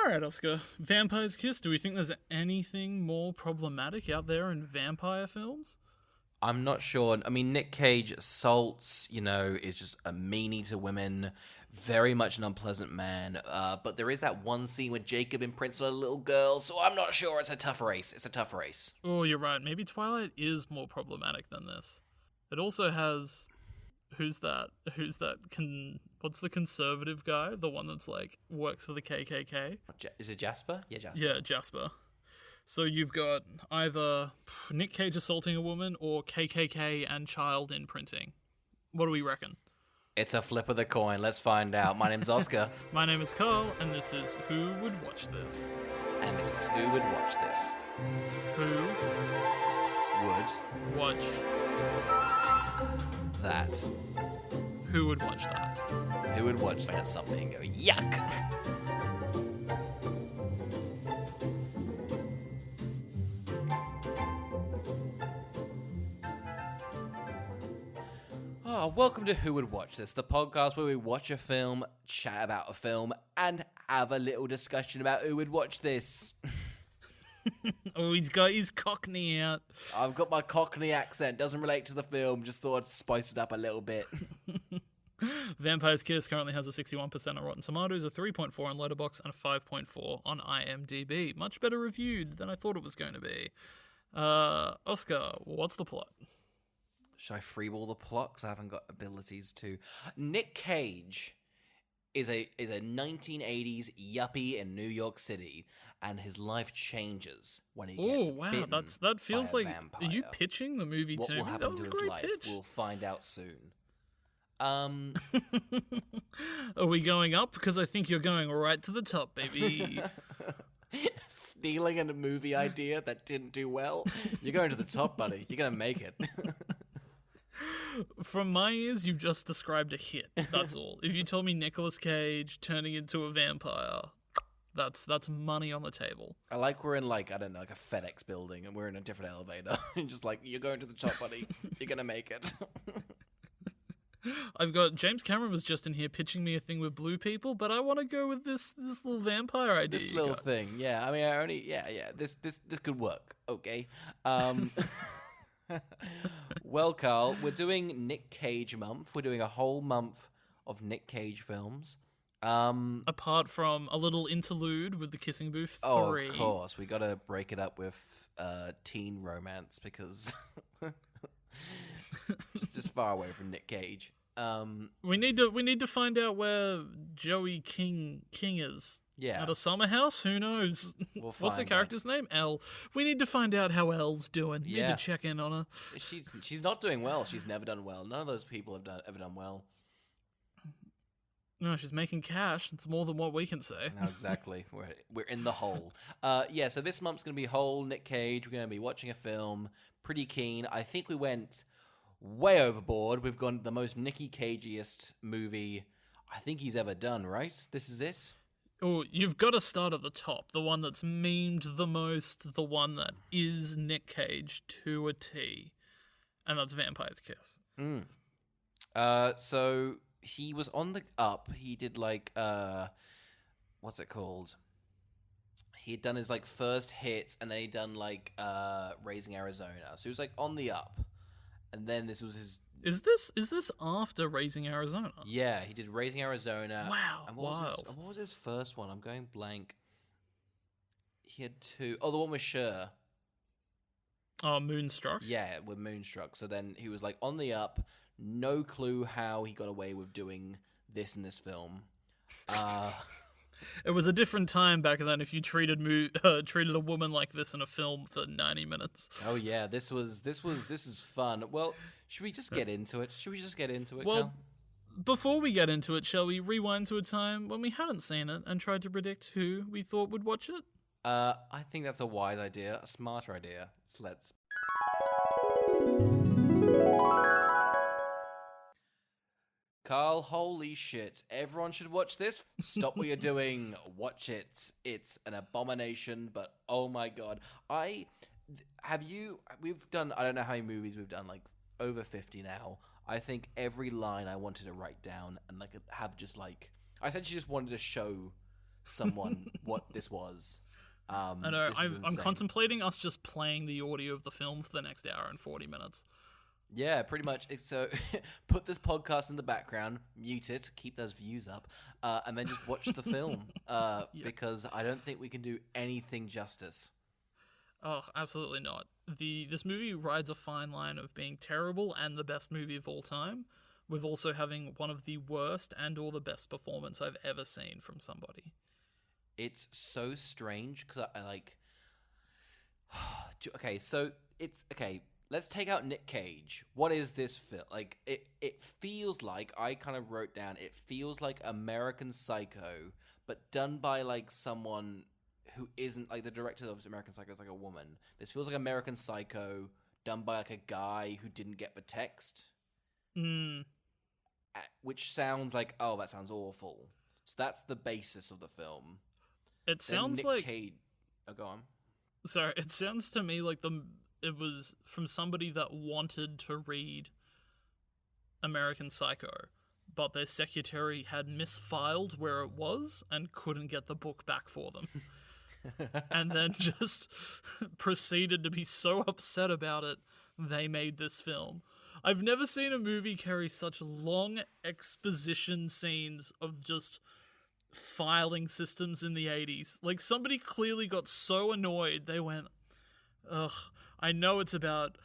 All right, Oscar. Vampire's Kiss. Do we think there's anything more problematic out there in vampire films? I'm not sure. I mean, Nick Cage assaults, is just a meanie to women, very much an unpleasant man. But there is that one scene where Jacob imprints on a little girl, so I'm not sure. It's a tough race. It's a tough race. Oh, you're right. Maybe Twilight is more problematic than this. It also has... Who's that? What's the conservative guy? The one that's like works for the KKK? Is it Jasper? Yeah, Jasper. Yeah, Jasper. So you've got either Nick Cage assaulting a woman or KKK and child imprinting. What do we reckon? It's a flip of the coin. Let's find out. My name's Oscar. My name is Carl, and this is Who Would Watch This? And this is Who Would Watch This? Who Would watch that? Who would watch that? Who would watch that something and go, yuck? Welcome to Who Would Watch This, the podcast where we watch a film, chat about a film, and have a little discussion about who would watch this. Oh, he's got his Cockney out. I've got my Cockney accent, doesn't relate to the film, just thought I'd spice it up a little bit. Vampire's Kiss currently has a 61% on Rotten Tomatoes, a 3.4 on Letterboxd, and a 5.4 on IMDb. Much better reviewed than I thought it was going to be. Oscar, what's the plot? Should I freeball the plot? Because I haven't got abilities to. Nick Cage is a 1980s yuppie in New York City, and his life changes when he gets bitten that feels by a like. vampire. Are you pitching the movie what to will me? happen That was to a his great life? pitch. We'll find out soon. Are we going up? Because I think you're going right to the top, baby. Stealing a movie idea that didn't do well. You're going to the top, buddy. You're gonna make it. From my ears, you've just described a hit. That's all. If you told me Nicolas Cage turning into a vampire, that's money on the table. I like we're in like a FedEx building and we're in a different elevator. And just like, you're going to the top, buddy. You're gonna make it. I've got James Cameron was just in here pitching me a thing with blue people, but I want to go with this little vampire idea. This little thing, yeah. I mean, This could work. Okay. Well, Carl, we're doing Nick Cage month. We're doing a whole month of Nick Cage films. Apart from a little interlude with the Kissing Booth 3. Oh, of course. We got to break it up with teen romance because just far away from Nick Cage. We need to find out where Joey King is. Yeah. At a summer house? Who knows? What's her character's name? Elle. We need to find out how Elle's doing. Yeah. Need to check in on her. She's not doing well. She's never done well. None of those people have ever done well. No, she's making cash. It's more than what we can say. No, exactly. We're in the hole. So this month's going to be whole Nick Cage. We're going to be watching a film. Pretty keen. I think we went way overboard. We've gone the most Nicky Cageiest movie I think he's ever done, right? This is it? Oh, you've got to start at the top. The one that's memed the most. The one that is Nick Cage to a T. And that's Vampire's Kiss. So he was on the up. He did like, what's it called? He'd done his like first hits, and then he'd done like Raising Arizona. So he was like on the up. And then this was his... Is this after Raising Arizona? Yeah, he did Raising Arizona. Wow, and wild. What was his first one? I'm going blank. He had two. Oh, the one with Cher. Oh, Moonstruck? Yeah, with Moonstruck. So then he was like on the up. No clue how he got away with doing this in this film. It was a different time back then if you treated a woman like this in a film for 90 minutes. Oh yeah, this is fun. Well, should we just get into it? Well, Cal? before we get into it, shall we rewind to a time when we hadn't seen it and tried to predict who we thought would watch it? I think that's a wise idea, a smarter idea. So let's... Carl, holy shit. Everyone should watch this. Stop what you're doing. Watch it. It's an abomination, but oh my god. We've done, I don't know how many movies we've done, like over 50 now. I think every line I wanted to write down and like have just like, I essentially just wanted to show someone what this was. I know. This is I'm insane. contemplating us just playing the audio of the film for the next hour and 40 minutes. Yeah, pretty much. So put this podcast in the background, mute it, keep those views up, and then just watch the film because I don't think we can do anything justice. Oh, absolutely not. This movie rides a fine line of being terrible and the best movie of all time, with also having one of the worst and or the best performance I've ever seen from somebody. It's so strange because I like. Okay, so it's okay. Let's take out Nick Cage. What is this film? Like, it feels like, I kind of wrote down, it feels like American Psycho, but done by, like, someone who isn't, like, the director of American Psycho is, like, a woman. This feels like American Psycho done by, like, a guy who didn't get the text. Which sounds like, oh, that sounds awful. So that's the basis of the film. It sounds Nick like... Cage... Oh, go on. Sorry, it sounds to me like it was from somebody that wanted to read American Psycho, but their secretary had misfiled where it was and couldn't get the book back for them. And then just proceeded to be so upset about it, they made this film. I've never seen a movie carry such long exposition scenes of just filing systems in the 80s. Like, somebody clearly got so annoyed, they went, ugh, I know it's about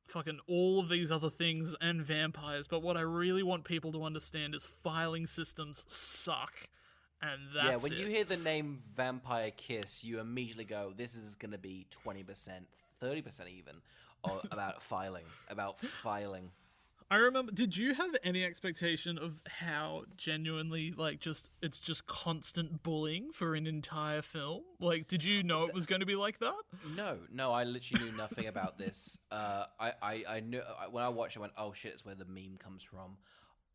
fucking all of these other things and vampires, but what I really want people to understand is filing systems suck. And that's when you hear the name Vampire Kiss, you immediately go, this is going to be 20%, 30% even, about filing. I remember, did you have any expectation of how genuinely, like, it's just constant bullying for an entire film? Like, did you know it was going to be like that? No, I literally knew nothing about this. I knew, when I watched it, I went, oh shit, it's where the meme comes from.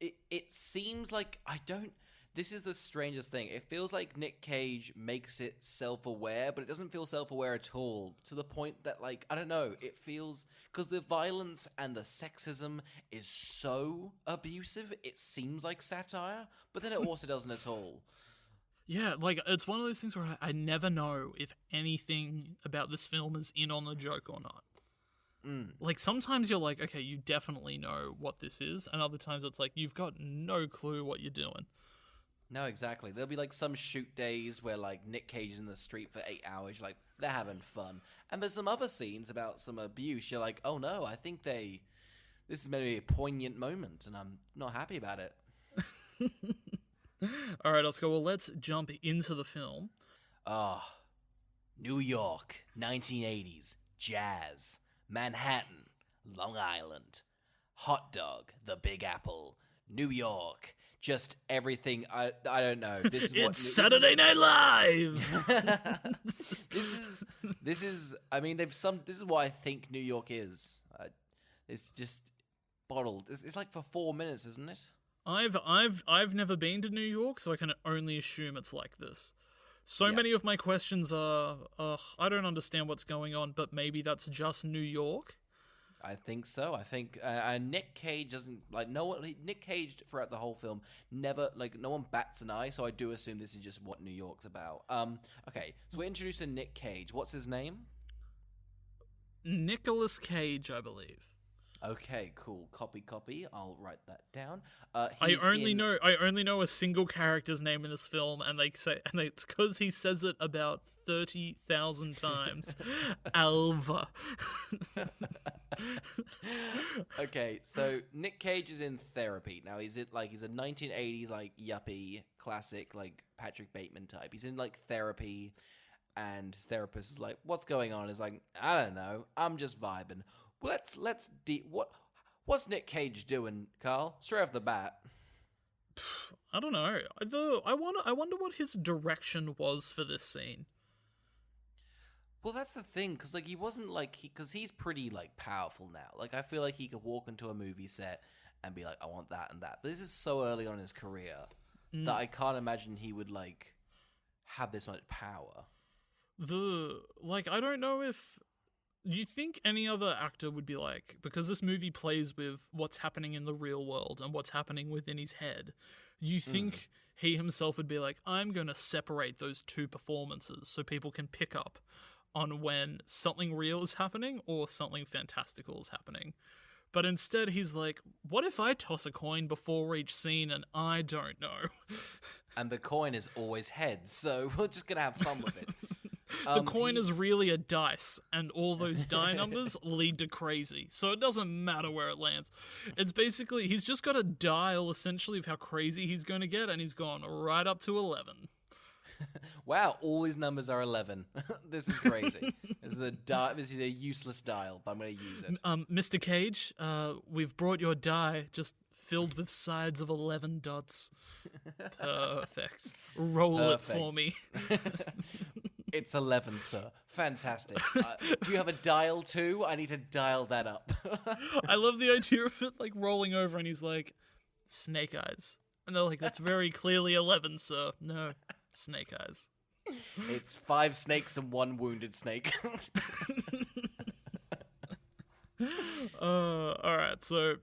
It seems like this is the strangest thing. It feels like Nick Cage makes it self-aware, but it doesn't feel self-aware at all, to the point that, like, I don't know, it feels... Because the violence and the sexism is so abusive, it seems like satire, but then it also doesn't at all. Yeah, like, it's one of those things where I never know if anything about this film is in on the joke or not. Like, sometimes you're like, okay, you definitely know what this is, and other times it's like, you've got no clue what you're doing. No, exactly. There'll be, like, some shoot days where, like, Nick Cage is in the street for 8 hours. You're like, they're having fun. And there's some other scenes about some abuse. You're like, oh no, I think this is meant to be a poignant moment, and I'm not happy about it. All right, Oscar, well, let's jump into the film. New York, 1980s, jazz, Manhattan, Long Island, hot dog, the Big Apple, New York... Just everything. I don't know. This is it's Saturday Night Live. This is. I mean, this is what I think New York is. It's just bottled. It's like for 4 minutes, isn't it? I've never been to New York, so I can only assume it's like this. Many of my questions are, I don't understand what's going on, but maybe that's just New York. I think so. I think Nick Cage doesn't like no one. Nick Cage throughout the whole film never no one bats an eye. So I do assume this is just what New York's about. Okay, so we're introducing Nick Cage. What's his name? Nicolas Cage, I believe. Okay, cool. Copy. I'll write that down. I only know a single character's name in this film, and it's because he says it about 30,000 times. Alva. Okay, so Nick Cage is in therapy now. He's a 1980s like yuppie classic like Patrick Bateman type. He's in like therapy, and his therapist is like, "What's going on?" He's like, "I don't know. I'm just vibing." What's Nick Cage doing, Carl? Straight off the bat. I don't know. I wonder what his direction was for this scene. Well, that's the thing, because like he wasn't like because he's pretty like powerful now. Like I feel like he could walk into a movie set and be like, I want that and that. But this is so early on in his career that I can't imagine he would like have this much power. I don't know if you think any other actor would be like, because this movie plays with what's happening in the real world and what's happening within his head. You think he himself would be like, I'm going to separate those two performances so people can pick up on when something real is happening or something fantastical is happening. But instead, he's like, what if I toss a coin before each scene and I don't know? And the coin is always heads, so we're just going to have fun with it. The coin is really a dice, and all those die numbers lead to crazy. So it doesn't matter where it lands. It's basically, he's just got a dial, essentially, of how crazy he's going to get, and he's gone right up to 11. Wow, all these numbers are 11. This is crazy. This is a useless dial, but I'm going to use it. Mr. Cage, we've brought your die, just filled with sides of 11 dots. Perfect. Roll it for me. It's 11, sir. Fantastic. Do you have a dial too? I need to dial that up. I love the idea of it, like, rolling over, and he's like, snake eyes. And they're like, that's very clearly 11, sir. No, snake eyes. It's 5 snakes and 1 wounded snake. Alright, so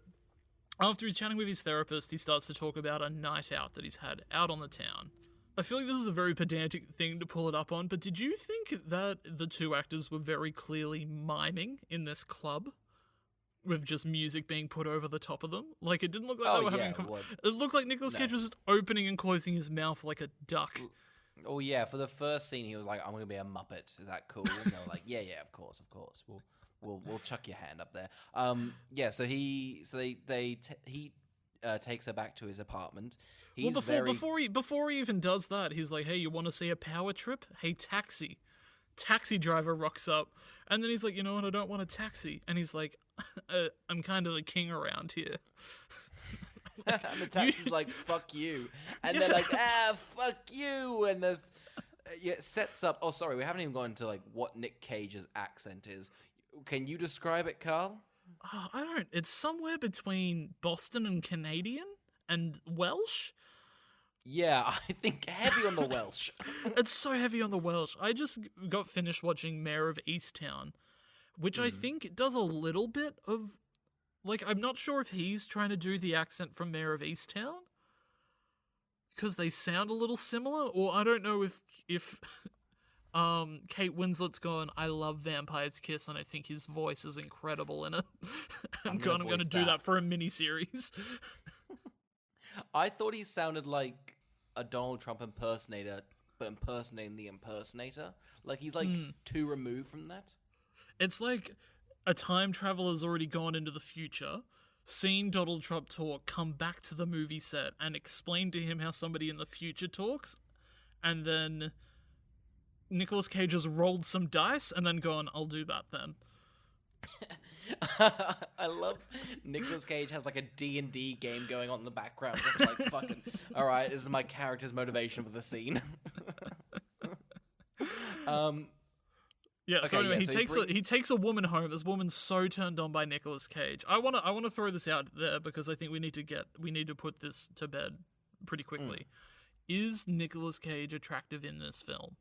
after he's chatting with his therapist, he starts to talk about a night out that he's had out on the town. I feel like this is a very pedantic thing to pull it up on, but did you think that the two actors were very clearly miming in this club? With just music being put over the top of them? Like, it didn't look like they were having... It looked like Nicolas Cage was just opening and closing his mouth like a duck. Oh, yeah, for the first scene, he was like, I'm going to be a Muppet. Is that cool? And they were like, yeah, of course. We'll chuck your hand up there. Yeah, so he takes her back to his apartment. Before he even does that, he's like, hey, you want to see a power trip? Hey, taxi. Taxi driver rocks up. And then he's like, you know what, I don't want a taxi. And he's like, I'm kind of the king around here. And the taxi's like, fuck you. And they're like, fuck you. And there's... it sets up... Oh, sorry, we haven't even gone into, like, what Nick Cage's accent is. Can you describe it, Carl? Oh, I don't... It's somewhere between Boston and Canadian and Welsh. Yeah, I think heavy on the Welsh. It's so heavy on the Welsh. I just got finished watching Mayor of Easttown, which I think does a little bit of... Like, I'm not sure if he's trying to do the accent from Mayor of Easttown, because they sound a little similar, or I don't know if Kate Winslet's gone, I love Vampire's Kiss, and I think his voice is incredible in it. I'm going to do that for a mini-series. I thought he sounded like a Donald Trump impersonator, but impersonating the impersonator. Like, he's, like, too removed from that. It's like a time traveler's already gone into the future, seen Donald Trump talk, come back to the movie set, and explain to him how somebody in the future talks, and then Nicolas Cage has rolled some dice, and then gone, I'll do that then. I love Nicolas Cage has like a D&D game going on in the background, just like fucking, all right, this is my character's motivation for the scene. Yeah. So anyway, he takes a woman home. This woman's so turned on by Nicolas Cage. I wanna throw this out there because I think we need to put this to bed pretty quickly. Is Nicolas Cage attractive in this film?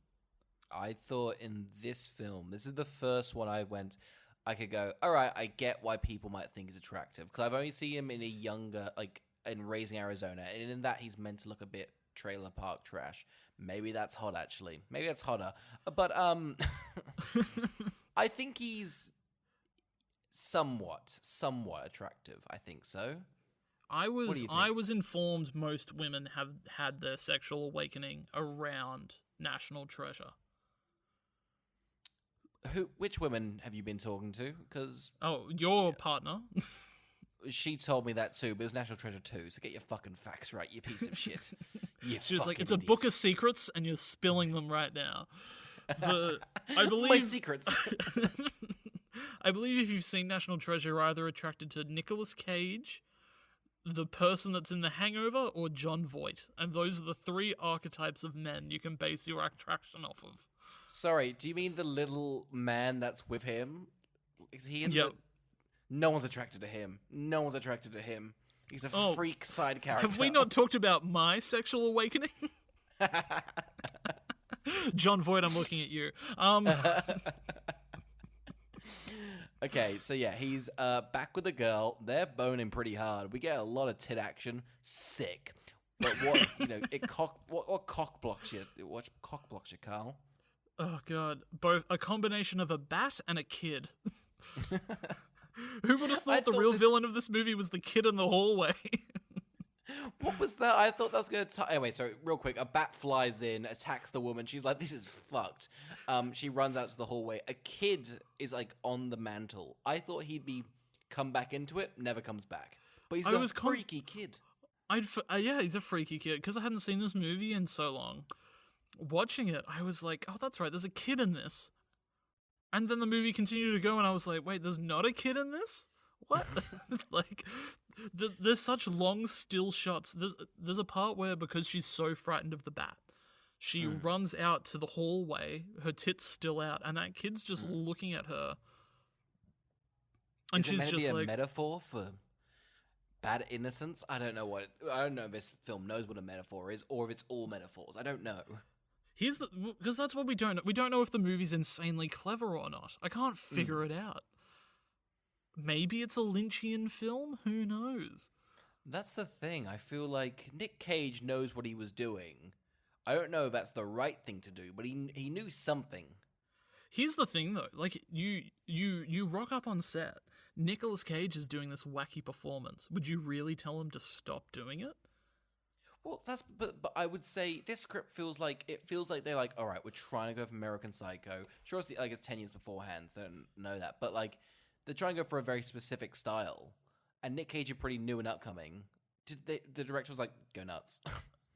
I thought in this film, this is the first one I could go, all right, I get why people might think he's attractive. Because I've only seen him in a younger, like, in Raising Arizona. And in that, he's meant to look a bit trailer park trash. Maybe that's hot, actually. Maybe that's hotter. But, I think he's somewhat attractive. I think so. I was informed most women have had their sexual awakening around National Treasure. Which women have you been talking to? Because your partner. She told me that too, but it was National Treasure 2, so get your fucking facts right, you piece of shit. She was like, it's a book of secrets, and you're spilling them right now. I believe... My secrets. I believe if you've seen National Treasure, you're either attracted to Nicolas Cage, the person that's in The Hangover, or Jon Voight. And those are the 3 archetypes of men you can base your attraction off of. Sorry, do you mean the little man that's with him? Is he in Yep. No one's attracted to him. No one's attracted to him. He's a freak side character. Have we not talked about my sexual awakening? Jon Voight, I'm looking at you. Okay, so yeah, he's back with the girl. They're boning pretty hard. We get a lot of tit action. Sick. But what what cock blocks you? What cock blocks you, Carl? Oh god, both a combination of a bat and a kid. Who would have thought the real villain of this movie was the kid in the hallway? What was that? I thought that was going to... Anyway, so real quick, a bat flies in, attacks the woman. She's like, this is fucked. She runs out to the hallway. A kid is like on the mantle. I thought he'd come back into it, never comes back. But he's a freaky kid. Yeah, he's a freaky kid. Because I hadn't seen this movie in so long. Watching it, I was like, oh, that's right, there's a kid in this. And then the movie continued to go, and I was like, wait, there's not a kid in this? What? Like, there's such long still shots. There's a part where, because she's so frightened of the bat, she runs out to the hallway, her tits still out, and that kid's just looking at her. And she's just like, a metaphor for bad innocence? I don't know if this film knows what a metaphor is, or if it's all metaphors. I don't know. Because that's what we don't know. We don't know if the movie's insanely clever or not. I can't figure it out. Maybe it's a Lynchian film? Who knows? That's the thing. I feel like Nick Cage knows what he was doing. I don't know if that's the right thing to do, but he knew something. Here's the thing, though. Like, you rock up on set. Nicolas Cage is doing this wacky performance. Would you really tell him to stop doing it? Well, but I would say this script feels like they're like, all right, we're trying to go for American Psycho. Sure, it's 10 years beforehand, so I don't know that, but like they're trying to go for a very specific style. And Nick Cage are pretty new and upcoming. The director was like, go nuts.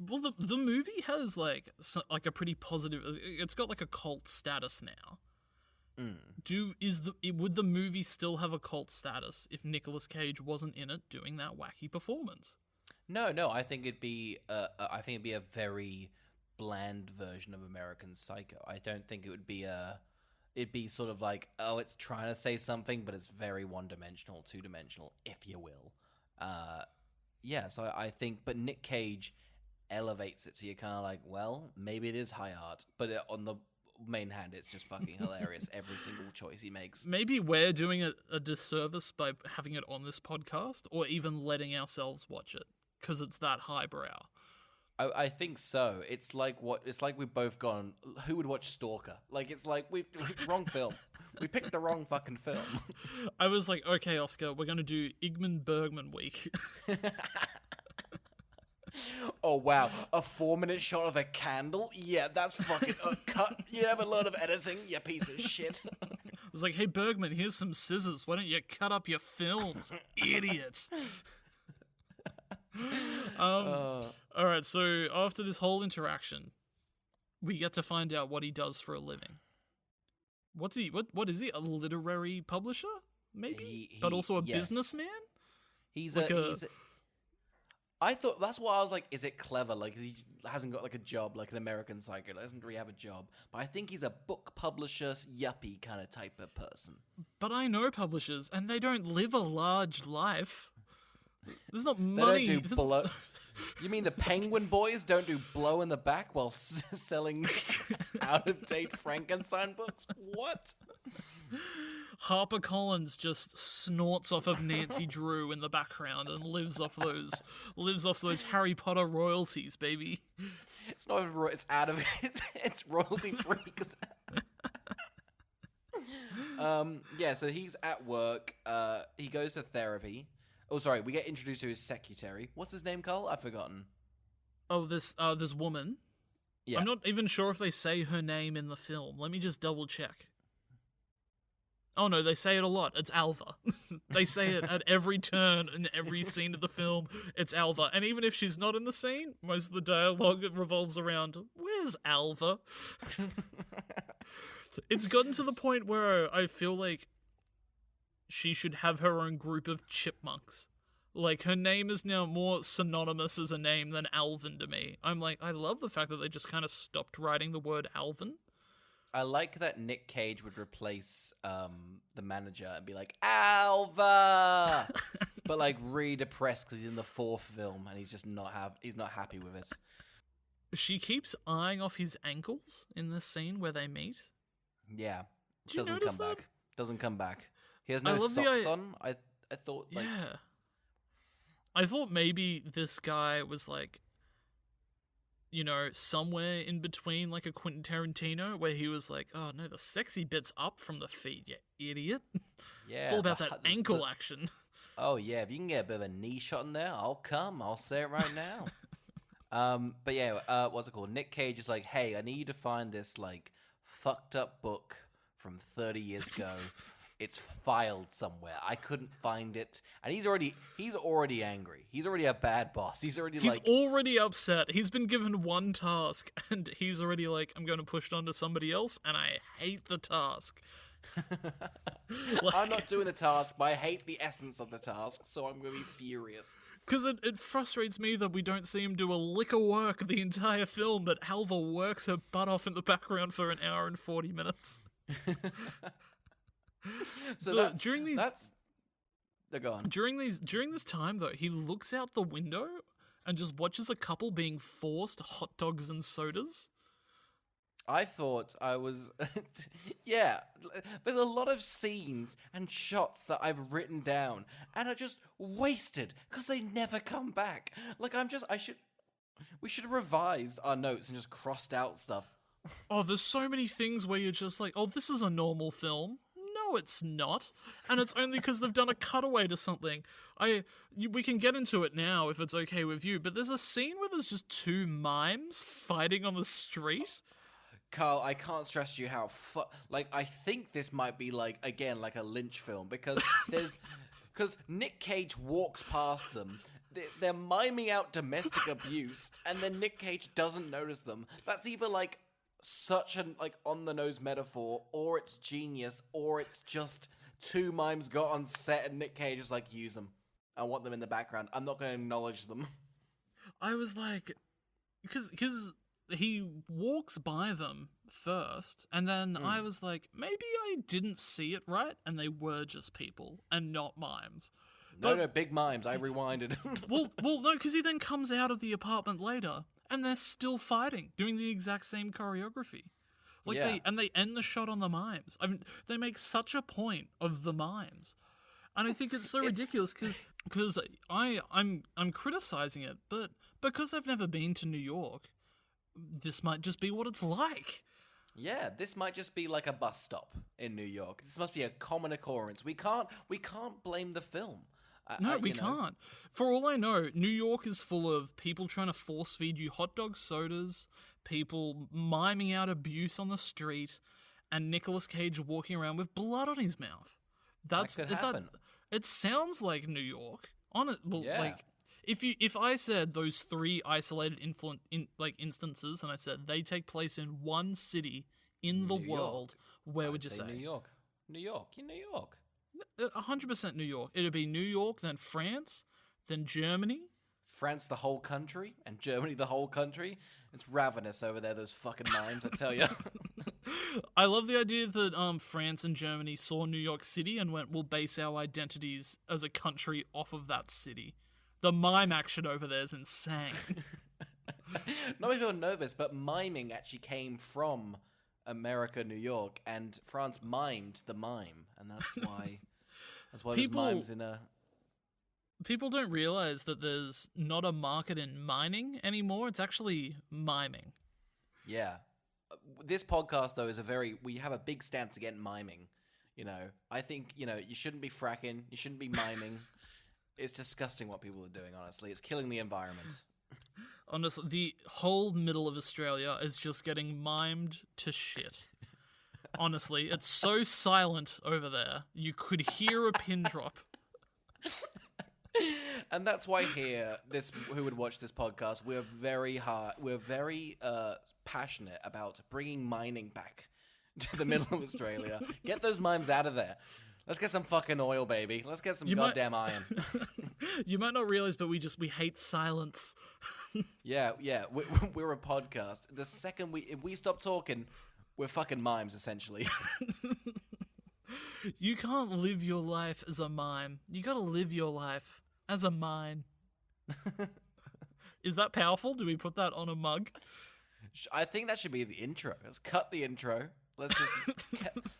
Well, the movie has like a pretty positive. It's got like a cult status now. Would the movie still have a cult status if Nicolas Cage wasn't in it doing that wacky performance? No. I think it'd be a very bland version of American Psycho. I don't think it would be it'd be sort of like, oh, it's trying to say something, but it's very one-dimensional, two-dimensional, if you will. Yeah. So I think, but Nick Cage elevates it, so you're kind of like, well, maybe it is high art, but on the main hand, it's just fucking hilarious. Every single choice he makes. Maybe we're doing a disservice by having it on this podcast, or even letting ourselves watch it. Because it's that highbrow. I think so. It's like we've both gone, who would watch Stalker? Like, it's like, wrong film. We picked the wrong fucking film. I was like, okay, Oscar, we're going to do Ingmar Bergman week. Oh, wow. A 4-minute shot of a candle? Yeah, that's fucking cut. You have a lot of editing, you piece of shit. I was like, hey, Bergman, here's some scissors. Why don't you cut up your films, idiots? All right, so after this whole interaction, we get to find out what he does for a living. What is he? A literary publisher? Maybe? But also a businessman? I thought, that's why I was like, is it clever? Like, he hasn't got like a job like an American Psycho. He doesn't really have a job. But I think he's a book publisher, yuppie kind of type of person. But I know publishers, and they don't live a large life. There's not money. They don't do blow. You mean the Penguin Boys don't do blow in the back while selling out-of-date Frankenstein books? What? HarperCollins just snorts off of Nancy Drew in the background and lives off those Harry Potter royalties, baby. It's not. It's out of it. It's royalty free. Yeah. So he's at work. He goes to therapy. Oh, sorry. We get introduced to his secretary. What's his name, Carl? I've forgotten. Oh, this woman. Yeah. I'm not even sure if they say her name in the film. Let me just double check. Oh no, they say it a lot. It's Alva. They say it at every turn in every scene of the film. It's Alva. And even if she's not in the scene, most of the dialogue revolves around, where's Alva? It's gotten to the point where I feel like she should have her own group of chipmunks. Like, her name is now more synonymous as a name than Alvin to me. I'm like, I love the fact that they just kind of stopped writing the word Alvin. I like that Nick Cage would replace the manager and be like, Alva! But like really depressed because he's in the 4th film and he's just not happy with it. She keeps eyeing off his ankles in this scene where they meet. Yeah. Did you notice that? Doesn't come back. He has no socks on. I thought like... Yeah. I thought maybe this guy was like somewhere in between like a Quentin Tarantino where he was like, oh no, the sexy bit's up from the feet, you idiot. Yeah, It's all about that ankle action. Oh yeah, if you can get a bit of a knee shot in there, I'll come. I'll say it right now. But yeah, what's it called? Nick Cage is like, hey, I need you to find this like fucked up book from 30 years ago. It's filed somewhere. I couldn't find it, and he's already angry. He's already a bad boss. He's already upset. He's been given one task, and he's already like, I'm going to push it onto somebody else, and I hate the task. I'm not doing the task, but I hate the essence of the task, so I'm going to be furious. Because it frustrates me that we don't see him do a lick of work the entire film, that Alva works her butt off in the background for an hour and 40 minutes. So during this time though, he looks out the window and just watches a couple being forced hot dogs and sodas. I thought I was, yeah. There's a lot of scenes and shots that I've written down and are just wasted because they never come back. Like we should have revised our notes and just crossed out stuff. Oh, there's so many things where you're just like, oh, this is a normal film. No, it's not. And it's only because they've done a cutaway to something. We can get into it now if it's okay with you, but there's a scene where there's just two mimes fighting on the street. Carl, I can't stress to you how I think this might be like a Lynch film because because Nick Cage walks past them. They're miming out domestic abuse, and then Nick Cage doesn't notice them. That's either like such an on the nose metaphor, or it's genius, or it's just two mimes got on set and Nick Cage is like, use them. I want them in the background. I'm not going to acknowledge them. I was like, because he walks by them first, and then I was like, maybe I didn't see it right, and they were just people and not mimes. No, big mimes. I rewinded. well, no, because he then comes out of the apartment later, and they're still fighting, doing the exact same choreography. They end the shot on the mimes. I mean, they make such a point of the mimes, and I think it's so ridiculous because I'm criticizing it, but because I've never been to New York, this might just be what it's like. Yeah, this might just be like a bus stop in New York. This must be a common occurrence. We can't blame the film. No, we can't. For all I know, New York is full of people trying to force feed you hot dog sodas, people miming out abuse on the street, and Nicolas Cage walking around with blood on his mouth. That could happen. It sounds like New York. Yeah. If I said those three isolated instances, and I said they take place in one city in the world, where would you say? New York. New York. 100% New York. It'd be New York, then France, then Germany. France, the whole country, and Germany, the whole country. It's ravenous over there, those fucking mimes, I tell you. I love the idea that France and Germany saw New York City and went, we'll base our identities as a country off of that city. The mime action over there is insane. Not many people know this, but miming actually came from America, New York, and France mimed the mime, and that's why there's mimes in a... People don't realize that there's not a market in mining anymore. It's actually miming. Yeah. This podcast, though, we have a big stance against miming. I think, you shouldn't be fracking. You shouldn't be miming. It's disgusting what people are doing, honestly. It's killing the environment. Honestly, the whole middle of Australia is just getting mimed to shit. Honestly, it's so silent over there. You could hear a pin drop. And that's why who would watch this podcast, we're very passionate about bringing mining back to the middle of Australia. Get those mimes out of there. Let's get some fucking oil, baby. Let's get some goddamn iron. You might not realize, but we hate silence. Yeah. We're a podcast. The second if we stop talking, we're fucking mimes, essentially. You can't live your life as a mime. You gotta live your life as a mime. Is that powerful? Do we put that on a mug? I think that should be the intro. Let's cut the intro. Let's just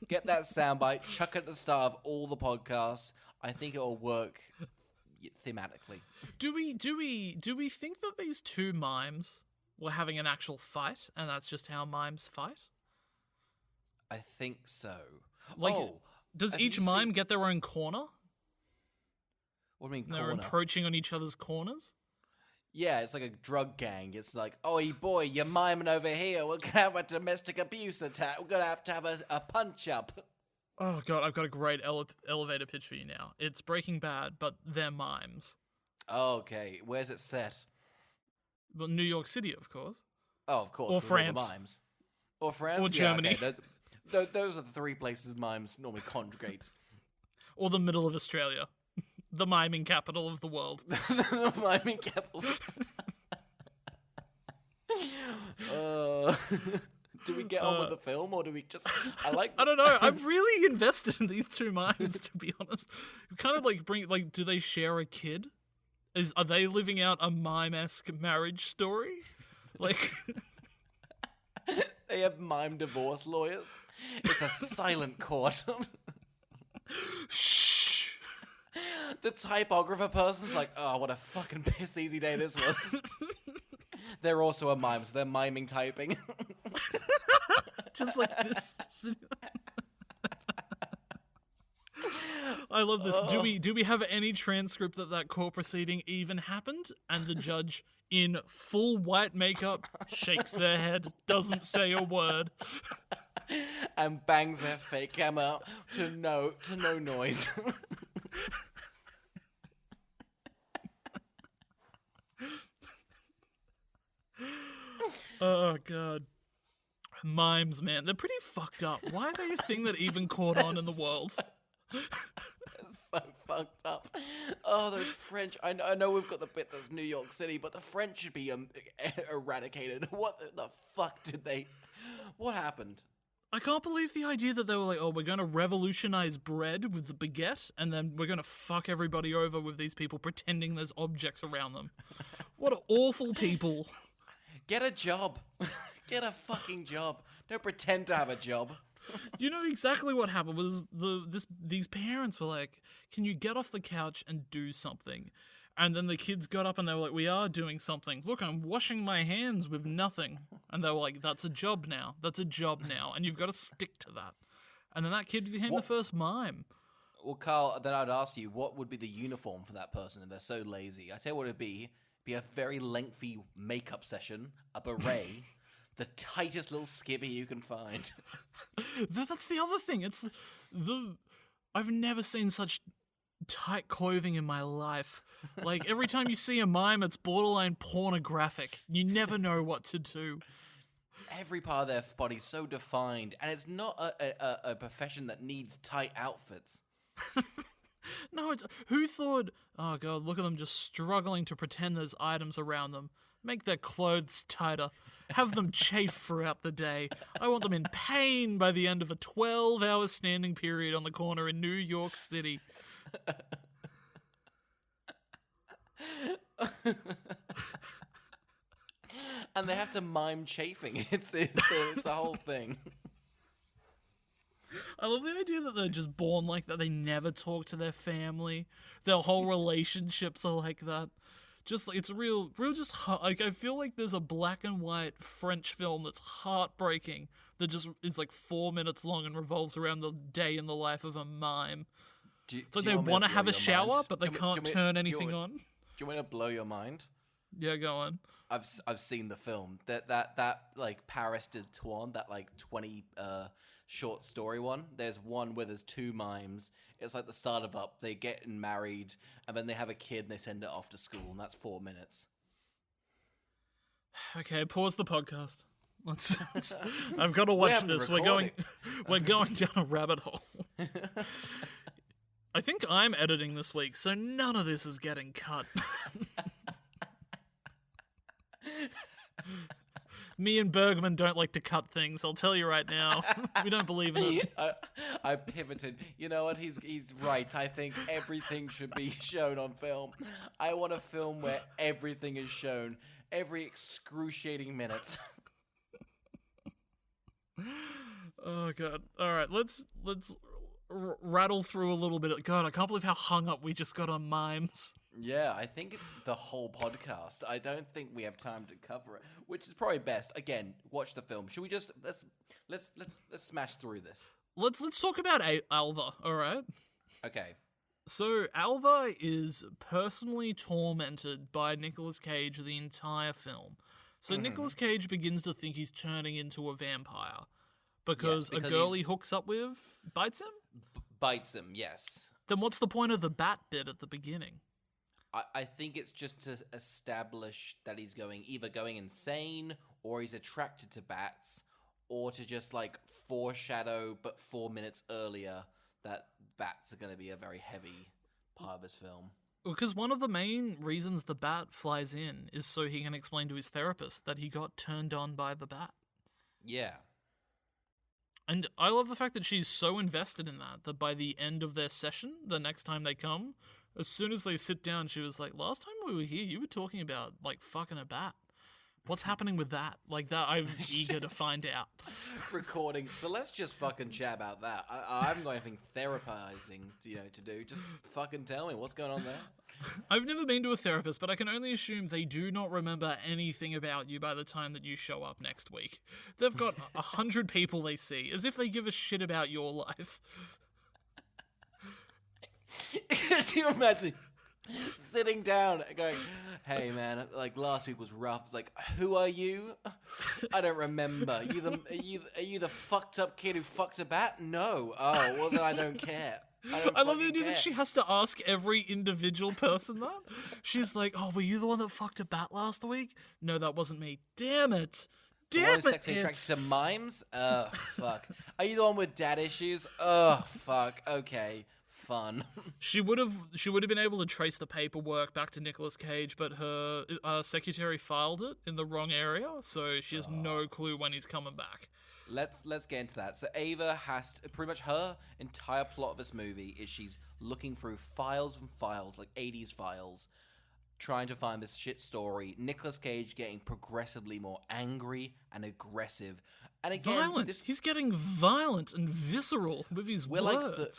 get that soundbite, chuck it at the start of all the podcasts. I think it will work thematically. Do we think that these two mimes were having an actual fight, and that's just how mimes fight? I think so. Like, Oh, does have each you mime seen- get their own corner? What do you mean And they're corner? encroaching on each other's corners? Yeah, it's like a drug gang. It's like, oi boy, you're miming over here. We're gonna have a domestic abuse attack. We're gonna have a punch up. Oh god, I've got a great elevator pitch for you now. It's Breaking Bad, but they're mimes. Okay, where's it set? Well, New York City, of course. Oh, of course. Or 'cause of all the France. mimes. Or France. Or Germany. Yeah, okay. Those are the three places mimes normally congregate. Or the middle of Australia. The miming capital of the world. The miming capital. Do we get on with the film, or do we just? I don't know. I'm really invested in these two mimes, to be honest. Kind of like do they share a kid? Are they living out a mime-esque marriage story? Like, They have mime divorce lawyers. It's a silent court. shh. The typographer person's like, oh, what a fucking piss easy day this was. They're also a mime, so they're miming typing. Just like this. I love this. Do we have any transcript that court proceeding even happened? And the judge, in full white makeup, shakes their head, doesn't say a word. And bangs their fake cam out to no noise. Oh god. Mimes, man. They're pretty fucked up. Why are they a thing that even caught on in the world? It's so fucked up. Oh, those French. I know we've got the bit that's New York City, but the French should be eradicated. What the fuck did they... What happened? I can't believe the idea that they were like, oh, we're going to revolutionize bread with the baguette, and then we're going to fuck everybody over with these people pretending there's objects around them. What awful people. Get a job. Get a fucking job. Don't pretend to have a job. You know exactly what happened was these parents were like, can you get off the couch and do something? And then the kids got up and they were like, we are doing something. Look, I'm washing my hands with nothing. And they were like, that's a job now. That's a job now. And you've got to stick to that. And then that kid became the first mime. Well, Carl, then I'd ask you, what would be the uniform for that person if they're so lazy? I tell you what it'd be. Be a very lengthy makeup session, a beret, the tightest little skivvy you can find. That's the other thing. I've never seen such tight clothing in my life. Like, every time you see a mime, it's borderline pornographic. You never know what to do. Every part of their body's so defined, and it's not a profession that needs tight outfits. No, who thought, oh god, look at them just struggling to pretend there's items around them. Make their clothes tighter. Have them chafe throughout the day. I want them in pain by the end of a 12-hour standing period on the corner in New York City. And they have to mime chafing. It's a whole thing. I love the idea that they're just born like that. They never talk to their family. Their whole relationships are like that. Just like, it's real just like, I feel like there's a black and white French film that's heartbreaking that just is like 4 minutes long and revolves around the day in the life of a mime. It's like they want to have a shower, but they can't turn anything on. Do you want me to blow your mind? Yeah, go on. I've seen the film. That like Paris de Toine, that like 20 short story one. There's one where there's two mimes. It's like the start of Up. They get married, and then they have a kid, and they send it off to school, and that's 4 minutes. Okay, pause the podcast. I've got to watch this. We're going down a rabbit hole. I think I'm editing this week, so none of this is getting cut. Me and Bergman don't like to cut things, I'll tell you right now. We don't believe in it. I pivoted. You know what? He's right. I think everything should be shown on film. I want a film where everything is shown. Every excruciating minute. Oh, God. All right, let's rattle through a little bit. God, I can't believe how hung up we just got on mimes. Yeah, I think it's the whole podcast. I don't think we have time to cover it, which is probably best. Again, watch the film. Should we just let's smash through this? Let's talk about Alva, all right? Okay. So Alva is personally tormented by Nicolas Cage the entire film. So Nicolas Cage begins to think he's turning into a vampire because a girl he hooks up with bites him? Bites him, yes. Then what's the point of the bat bit at the beginning? I think it's just to establish that he's either going insane or he's attracted to bats, or to just like foreshadow, but 4 minutes earlier, that bats are going to be a very heavy part of this film. Because one of the main reasons the bat flies in is so he can explain to his therapist that he got turned on by the bat. Yeah. And I love the fact that she's so invested in that by the end of their session, the next time they come, as soon as they sit down, she was like, last time we were here, you were talking about, like, fucking a bat. What's happening with that? Like, that, I'm eager to find out. Recording. So let's just fucking chat about that. I haven't got anything therapizing, to do. Just fucking tell me what's going on there. I've never been to a therapist, but I can only assume they do not remember anything about you by the time that you show up next week. They've got 100 people they see, as if they give a shit about your life. Can you imagine sitting down and going, hey man, like last week was rough. It's like, who are you? I don't remember. Are you the fucked up kid who fucked a bat? No. Oh, well then I don't care. I love the idea that she has to ask every individual person that. She's like, oh, were you the one that fucked a bat last week? No, that wasn't me. Damn it. Damn it. Sexually attracted to mimes? Fuck. Are you the one with dad issues? Fuck. Okay. Fun. She would have been able to trace the paperwork back to Nicolas Cage, but her secretary filed it in the wrong area, so she has no clue when he's coming back. Let's get into that. So Ava has to, pretty much her entire plot of this movie is she's looking through files and files, like 80s files, trying to find this shit story. Nicolas Cage getting progressively more angry and aggressive. And again, violent. He's getting violent and visceral with his words. We're like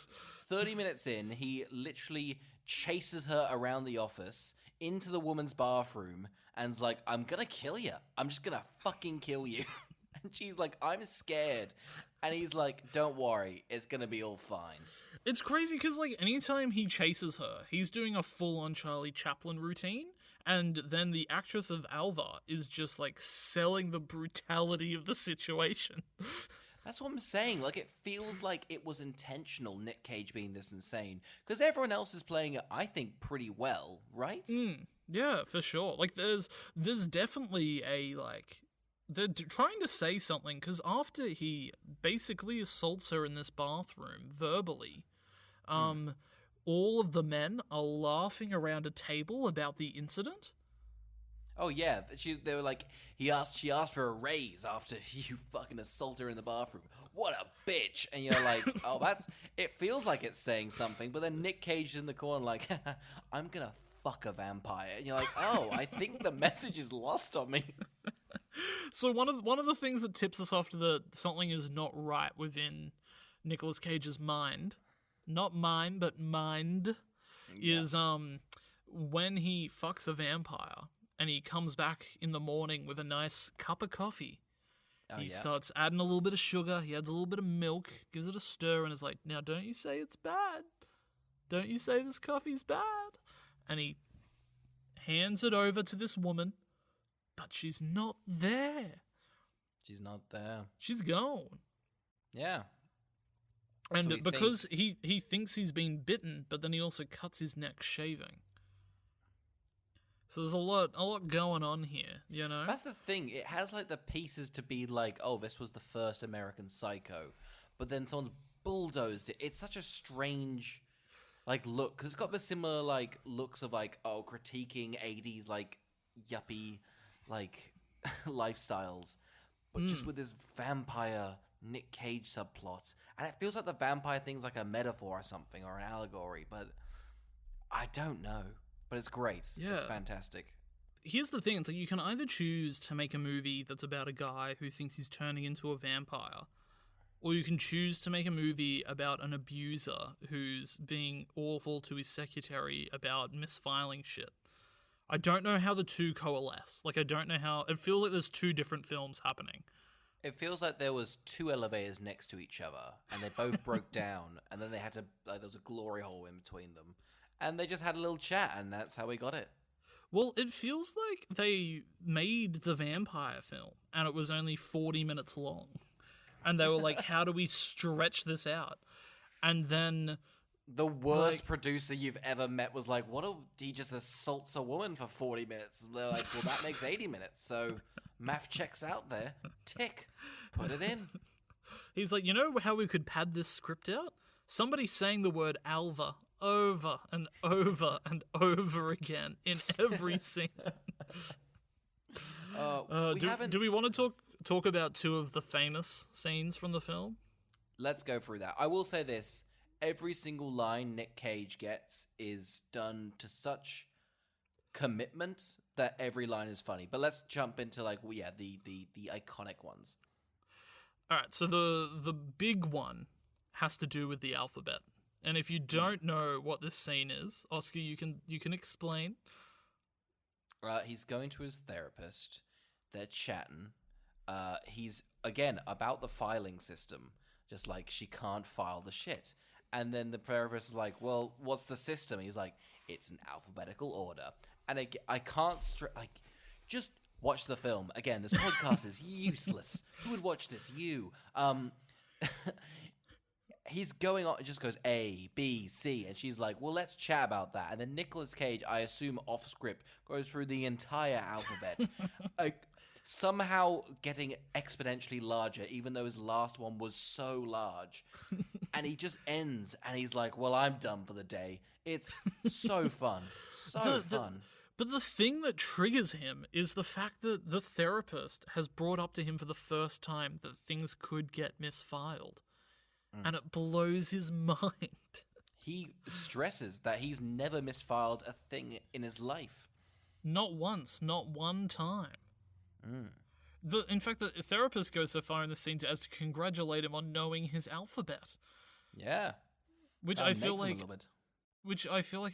30 minutes in, he literally chases her around the office into the woman's bathroom and's like, I'm gonna kill you. I'm just gonna fucking kill you. And she's like, I'm scared. And he's like, don't worry, it's gonna be all fine. It's crazy because, like, anytime he chases her, he's doing a full-on Charlie Chaplin routine, and then the actress of Alva is just, like, selling the brutality of the situation. That's what I'm saying. Like, it feels like it was intentional, Nick Cage being this insane. Because everyone else is playing it, I think, pretty well, right? Yeah, for sure. Like, there's definitely a, like... They're trying to say something, because after he basically assaults her in this bathroom, verbally, all of the men are laughing around a table about the incident. Oh yeah, they were like, she asked for a raise after you fucking assault her in the bathroom. What a bitch! And you're like, oh, it feels like it's saying something, but then Nick Cage is in the corner like, I'm gonna fuck a vampire. And you're like, oh, I think the message is lost on me. So one of the things that tips us off to that something is not right within Nicolas Cage's mind, not mine, but mind, is when he fucks a vampire and he comes back in the morning with a nice cup of coffee. He starts adding a little bit of sugar, he adds a little bit of milk, gives it a stir, and is like, now don't you say it's bad. Don't you say this coffee's bad. And he hands it over to this woman, but she's not there. She's not there. She's gone. Yeah. And because he thinks he's been bitten, but then he also cuts his neck shaving. So there's a lot going on here, you know? That's the thing. It has like the pieces to be like, oh, this was the first American Psycho. But then someone's bulldozed it. It's such a strange like look. Because it's got the similar like looks of like, oh, critiquing 80s like yuppie like lifestyles. But just with this vampire Nick Cage subplot. And it feels like the vampire thing's like a metaphor or something, or an allegory, but I don't know. But it's great. Yeah. It's fantastic. Here's the thing, it's like you can either choose to make a movie that's about a guy who thinks he's turning into a vampire, or you can choose to make a movie about an abuser who's being awful to his secretary about misfiling shit. I don't know how the two coalesce. Like, I don't know how... It feels like there's two different films happening. It feels like there was two elevators next to each other, and they both broke down, and then they had to... there was a glory hole in between them. And they just had a little chat, and that's how we got it. Well, it feels like they made the vampire film, and it was only 40 minutes long. And they were like, how do we stretch this out? And then... The worst producer you've ever met was like, he just assaults a woman for 40 minutes. They're like, well, that makes 80 minutes, so math checks out there. Tick. Put it in. He's like, you know how we could pad this script out? Somebody saying the word Alva over and over and over again in every scene. Do we want to talk about two of the famous scenes from the film? Let's go through that. I will say this. Every single line Nick Cage gets is done to such commitment that every line is funny. But let's jump into the iconic ones. All right, so the big one has to do with the alphabet. And if you don't know what this scene is, Oscar, you can explain. He's going to his therapist. They're chatting. He's again about the filing system. Just like she can't file the shit. And then the therapist is like, well, what's the system? He's like, it's an alphabetical order. And I can't... just watch the film. Again, this podcast is useless. Who would watch this? You. He's going on... It just goes A, B, C. And she's like, well, let's chat about that. And then Nicolas Cage, I assume off script, goes through the entire alphabet. Somehow getting exponentially larger, even though his last one was so large. And he just ends, and he's like, well, I'm done for the day. It's so fun. Fun. But the thing that triggers him is the fact that the therapist has brought up to him for the first time that things could get misfiled. And it blows his mind. He stresses that he's never misfiled a thing in his life. Not once, not one time. In fact, the therapist goes so far in the scene as to congratulate him on knowing his alphabet. Yeah, which I feel like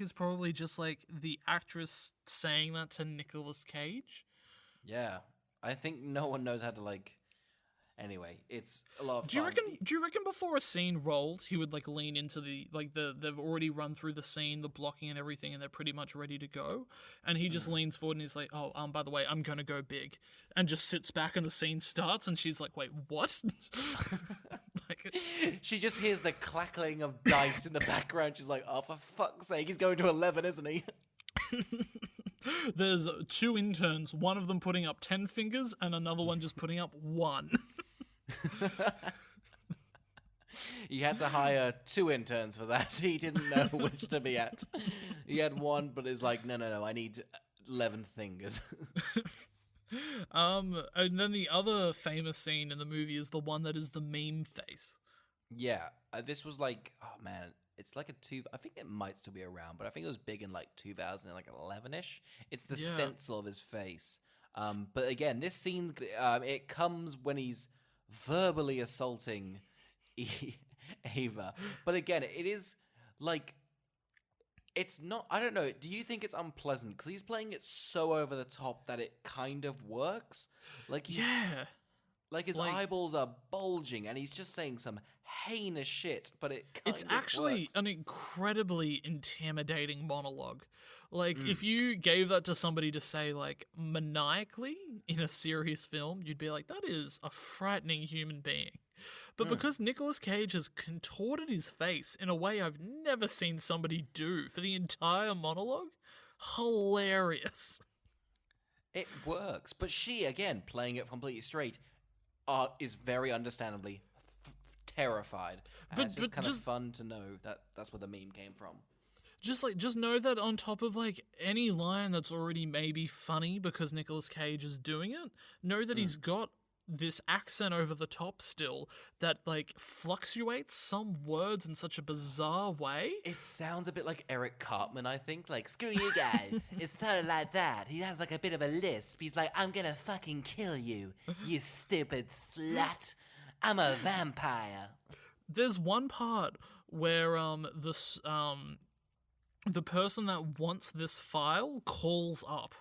is probably just like the actress saying that to Nicolas Cage. Yeah, I think no one knows how to like. Anyway, it's a lot of fun. Do you reckon before a scene rolled, he would like lean into they've already run through the scene, the blocking and everything, and they're pretty much ready to go, and he just leans forward and he's like, "Oh, by the way, I'm gonna go big," and just sits back and the scene starts, and she's like, "Wait, what?" She just hears the clackling of dice in the background. She's like, "Oh, for fuck's sake, he's going to 11, isn't he?" There's two interns, one of them putting up 10 fingers, and another one just putting up 1. He had to hire 2 interns for that. He didn't know which to be at. He had one, but it's like, no, I need 11 fingers. And then the other famous scene in the movie is the one that is the meme face. Yeah, this was like, oh man, it's like I think it might still be around, but I think it was big in like 2011-ish. It's the stencil of his face. But again, this scene, it comes when he's verbally assaulting Ava. But again, it is like, it's not, I don't know, do you think it's unpleasant? Because he's playing it so over the top that it kind of works. Like his eyeballs are bulging and he's just saying some heinous shit, but it's actually works. An incredibly intimidating monologue. Like, if you gave that to somebody to say, like, maniacally in a serious film, you'd be like, that is a frightening human being. But because Nicolas Cage has contorted his face in a way I've never seen somebody do for the entire monologue, hilarious. It works. But she, again, playing it completely straight, is very understandably terrified. And it's just kind of fun to know that that's where the meme came from. Just know that on top of, like, any line that's already maybe funny because Nicolas Cage is doing it, know that he's got this accent over the top still that, like, fluctuates some words in such a bizarre way. It sounds a bit like Eric Cartman, I think. Like, screw you guys. It's sort of like that. He has, like, a bit of a lisp. He's like, I'm gonna fucking kill you, you stupid slut. I'm a vampire. There's one part where the person that wants this file calls up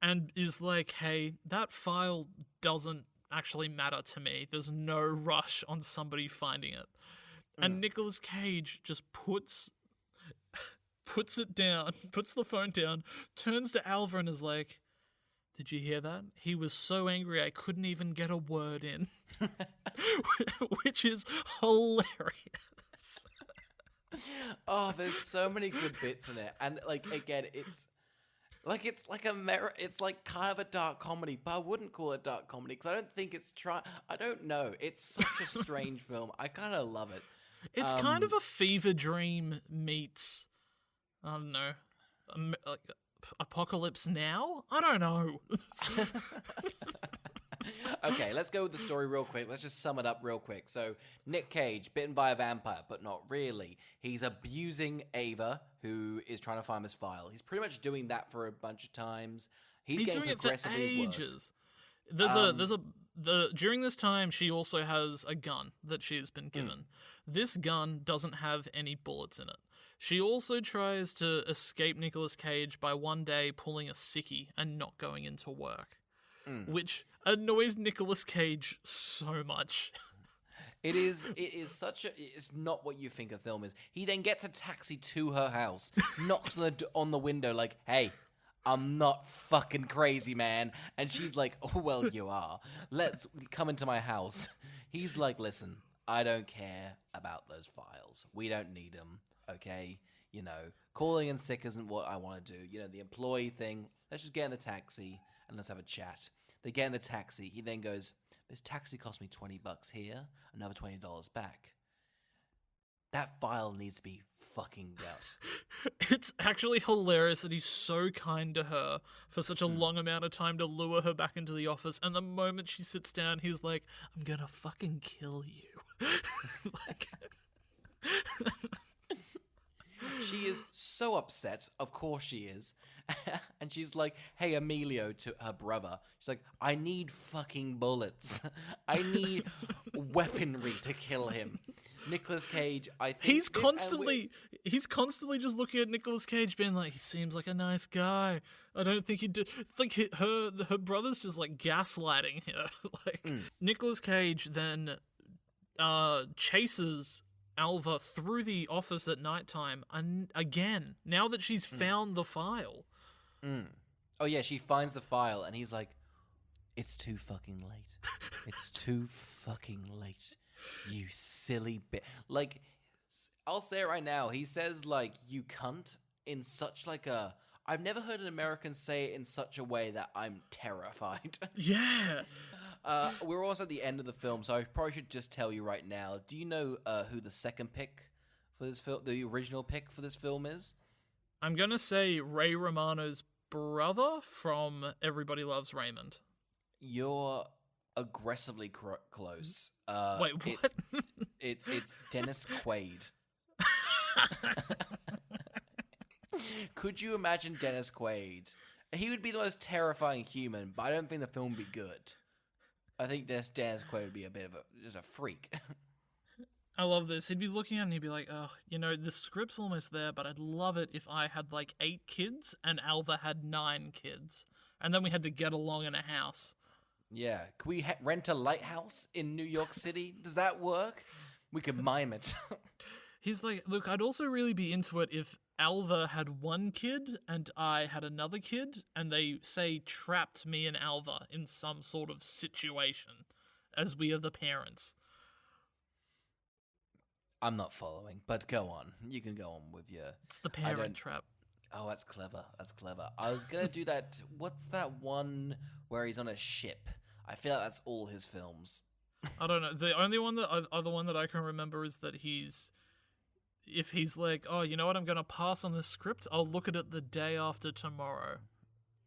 and is like, "Hey, that file doesn't actually matter to me. There's no rush on somebody finding it." And Nicolas Cage just puts it down, puts the phone down, turns to Alva and is like, "Did you hear that? He was so angry I couldn't even get a word in." Which is hilarious. Oh, there's so many good bits in it. And like again, it's like kind of a dark comedy, but I wouldn't call it dark comedy because I don't think it's I don't know. It's such a strange film. I kind of love it. It's kind of a fever dream meets, I don't know, like Apocalypse Now? I don't know. Okay, let's go with the story real quick. Let's just sum it up real quick. So, Nick Cage, bitten by a vampire, but not really. He's abusing Ava, who is trying to find his file. He's pretty much doing that for a bunch of times. He's getting doing it for progressively ages. worse. During this time, she also has a gun that she's been given. This gun doesn't have any bullets in it. She also tries to escape Nicolas Cage by one day pulling a sickie and not going into work, which annoys Nicolas Cage so much. It is it's not what you think a film is. He then gets a taxi to her house, knocks on the window like, "Hey, I'm not fucking crazy, man." And she's like, "Oh, well, you are. Let's come into my house." He's like, "Listen, I don't care about those files. We don't need them, okay? You know, calling in sick isn't what I want to do. You know, the employee thing, let's just get in the taxi and let's have a chat." They get in the taxi. He then goes, "This taxi cost me $20 here, another $20 back. That file needs to be fucking got." It's actually hilarious that he's so kind to her for such a long amount of time to lure her back into the office, and the moment she sits down, he's like, "I'm gonna fucking kill you." Like... She is so upset. Of course she is. And she's like, "Hey, Emilio," to her brother. She's like, "I need fucking bullets. I need weaponry to kill him." Nicolas Cage, I think... He's constantly just looking at Nicolas Cage being like, "He seems like a nice guy. I don't think he'd do..." Like, her brother's just, like, gaslighting her. Like, Nicolas Cage then chases Alva through the office at nighttime, and again, now that she's found the file. Oh yeah, she finds the file, and he's like, "It's too fucking late. It's too fucking late. You silly bit." Like, I'll say it right now. He says, like, "You cunt," in such like a... I've never heard an American say it in such a way that I'm terrified. Yeah. We're also at the end of the film, so I probably should just tell you right now. Do you know who the second pick for this film, the original pick for this film is? I'm gonna say Ray Romano's brother from Everybody Loves Raymond. You're aggressively close. Wait, what? It's Dennis Quaid. Could you imagine Dennis Quaid? He would be the most terrifying human, but I don't think the film would be good. I think Dennis Quaid would be a bit of just a freak. I love this. He'd be looking at it and he'd be like, "Oh, you know, the script's almost there, but I'd love it if I had like 8 kids and Alva had 9 kids. And then we had to get along in a house." Yeah. Could we rent a lighthouse in New York City? Does that work? We could mime it. He's like, "Look, I'd also really be into it if Alva had 1 kid and I had another kid, and they, say, trapped me and Alva in some sort of situation as we are the parents." I'm not following, but go on. You can go on with your... It's the parent trap. Oh, that's clever. That's clever. I was going to do that... What's that one where he's on a ship? I feel like that's all his films. I don't know. The only one other one that I can remember is that if he's like, "Oh, you know what? I'm going to pass on this script. I'll look at it the day after tomorrow."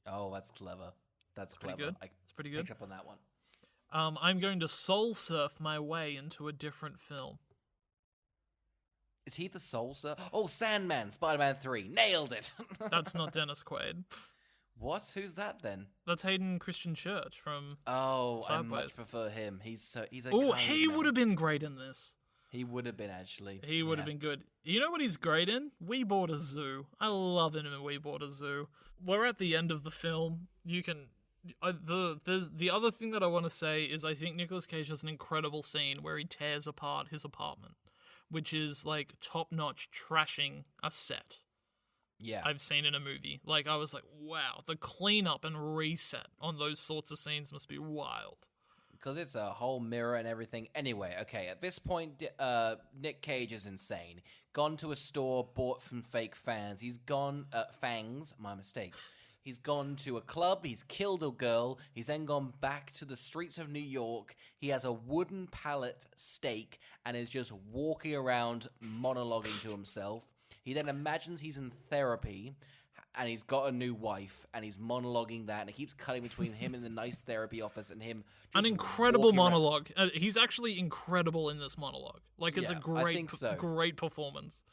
Oh, that's clever. That's clever. Pretty good. It's pretty good. Picked up on that one. I'm going to soul surf my way into a different film. Is he the soul surfer? Oh, Sandman, Spider-Man 3. Nailed it. That's not Dennis Quaid. What? Who's that then? That's Hayden Christian Church from Oh, I Sideways. much prefer him. He's a Oh, kind he man. would have been great in this. He would have been actually. He would have been good. You know what he's great in? We Bought a Zoo. I love him in We Bought a Zoo. We're at the end of the film. You can... the other thing that I want to say is I think Nicolas Cage has an incredible scene where he tears apart his apartment, which is like top-notch trashing a set Yeah. I've seen in a movie. Like, I was like, wow, the cleanup and reset on those sorts of scenes must be wild. Because it's a whole mirror and everything. Anyway, okay, at this point, Nick Cage is insane. Gone to a store, bought from fake fans. He's gone... fangs, my mistake. He's gone to a club, he's killed a girl, he's then gone back to the streets of New York. He has a wooden pallet stake and is just walking around monologuing to himself. He then imagines he's in therapy and he's got a new wife and he's monologuing that, and it keeps cutting between him in the nice therapy office and him just An incredible walking around. monologue. He's actually incredible in this monologue. Like, it's Yeah, a I great, think so. great performance.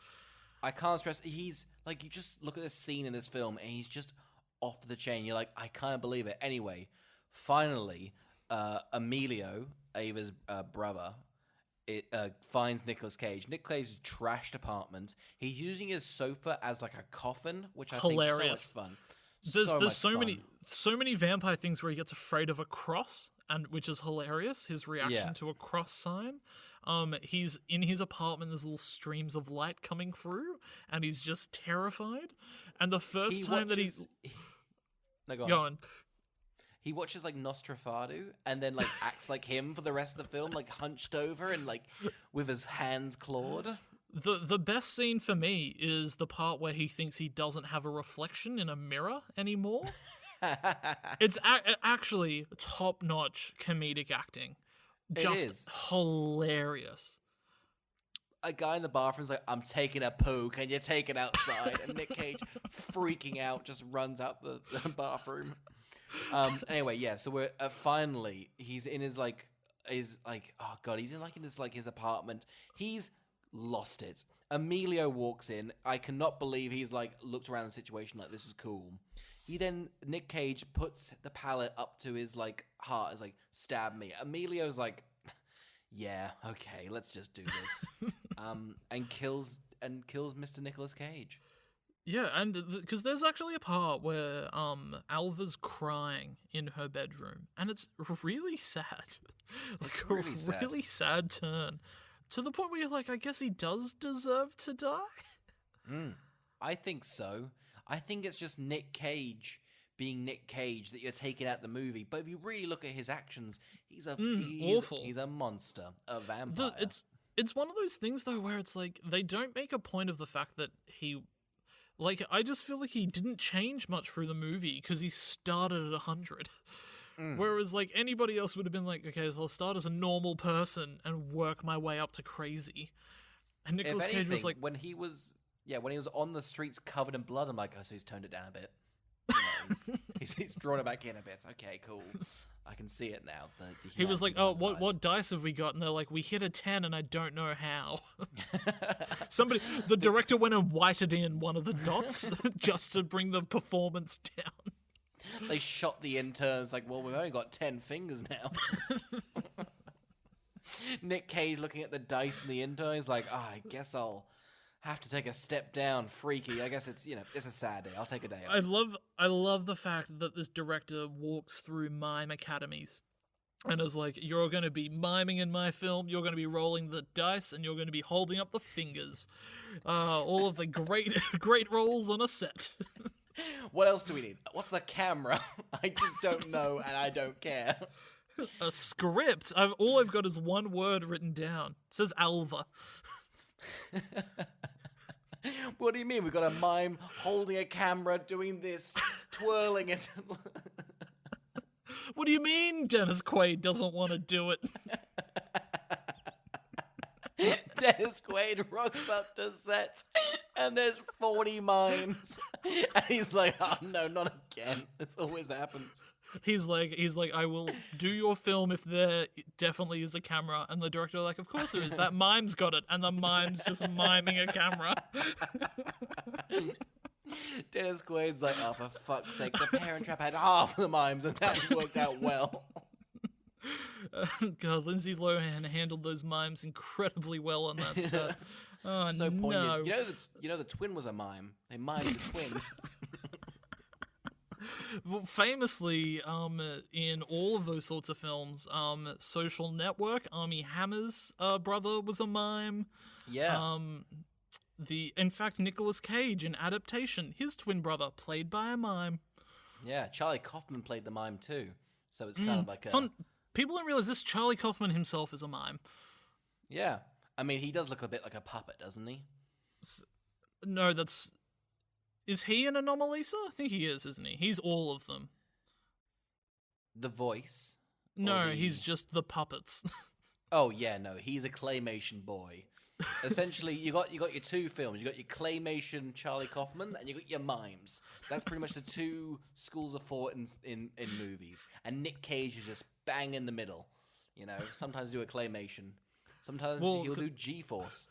I can't stress, he's like, you just look at this scene in this film and he's just off the chain. You're like, I can't believe it. Anyway, finally, Emilio, Ava's brother, finds Nicolas Cage. Nick Cage's trashed apartment. He's using his sofa as like a coffin, which I think is so much fun. There's so many vampire things where he gets afraid of a cross, and which is hilarious. His reaction to a cross sign. He's in his apartment. There's little streams of light coming through, and he's just terrified. And the first time that he's go on. He watches like Nosferatu and then like acts like him for the rest of the film, like hunched over and like with his hands clawed. The best scene for me is the part where he thinks he doesn't have a reflection in a mirror anymore. It's actually top-notch comedic acting. Just hilarious. A guy in the bathroom's like, I'm taking a poo, can you take it outside? And Nick Cage, freaking out, just runs out the bathroom. Anyway, yeah, so we're finally, he's in his oh god, he's in his apartment. He's lost it. Emilio walks in. I cannot believe he's like looked around the situation like, this is cool. Nick Cage puts the pallet up to his like heart, is like, stab me. Emilio's like, yeah, okay, let's just do this. And kills Mr. Nicolas Cage. Yeah, and because there's actually a part where Alva's crying in her bedroom, and it's really sad. Like, really a really sad turn. To the point where you're like, I guess he does deserve to die? I think so. I think it's just Nick Cage being Nick Cage that you're taking out the movie. But if you really look at his actions, he's awful. He's a monster, a vampire. It's one of those things, though, where it's like, they don't make a point of the fact that he... Like, I just feel like he didn't change much through the movie, because he started at 100. Whereas, like, anybody else would have been like, okay, so I'll start as a normal person and work my way up to crazy. And Nicolas Cage was like... when he was on the streets covered in blood, I'm like, oh, so he's toned it down a bit. You know, he's drawn it back in a bit. Okay, cool. I can see it now. He was like, oh, what dice have we got? And they're like, we hit a 10 and I don't know how. The director went and whited in one of the dots just to bring the performance down. They shot the interns like, well, we've only got 10 fingers now. Nick Cage looking at the dice and the intern is like, I guess I'll have to take a step down. Freaky. I guess it's a sad day. I'll take a day off. I love the fact that this director walks through mime academies and is like, you're going to be miming in my film, you're going to be rolling the dice, and you're going to be holding up the fingers. All of the great roles on a set. What else do we need? What's the camera? I just don't know, and I don't care. A script. All I've got is one word written down. It says Alva. What do you mean? We've got a mime holding a camera, doing this, twirling it. What do you mean Dennis Quaid doesn't want to do it? Dennis Quaid rocks up to set, and there's 40 mimes. And he's like, oh no, not again. This always happens. He's like, I will do your film if there definitely is a camera. And the director like, of course there is. That mime's got it. And the mime's just miming a camera. Dennis Quaid's like, oh, for fuck's sake, the Parent Trap had half the mimes, and that worked out well. God, Lindsay Lohan handled those mimes incredibly well on that set. Oh, So no. poignant. You know the twin was a mime. They mimed the twin. Well, famously, in all of those sorts of films, Social Network, Armie Hammer's brother was a mime. Yeah. In fact, Nicolas Cage in Adaptation, his twin brother, played by a mime. Yeah, Charlie Kaufman played the mime too. So it's kind of like a... Fun. People don't realize this. Charlie Kaufman himself is a mime. Yeah. I mean, he does look a bit like a puppet, doesn't he? No, that's... Is he an Anomalisa? I think he is, isn't he? He's all of them. The voice? No, he's just the puppets. Oh, yeah, no. He's a claymation boy. Essentially, you got your two films. You got your claymation Charlie Kaufman, and you got your mimes. That's pretty much the two schools of thought in movies. And Nick Cage is just bang in the middle. You know, sometimes do a claymation, sometimes he'll do G-Force.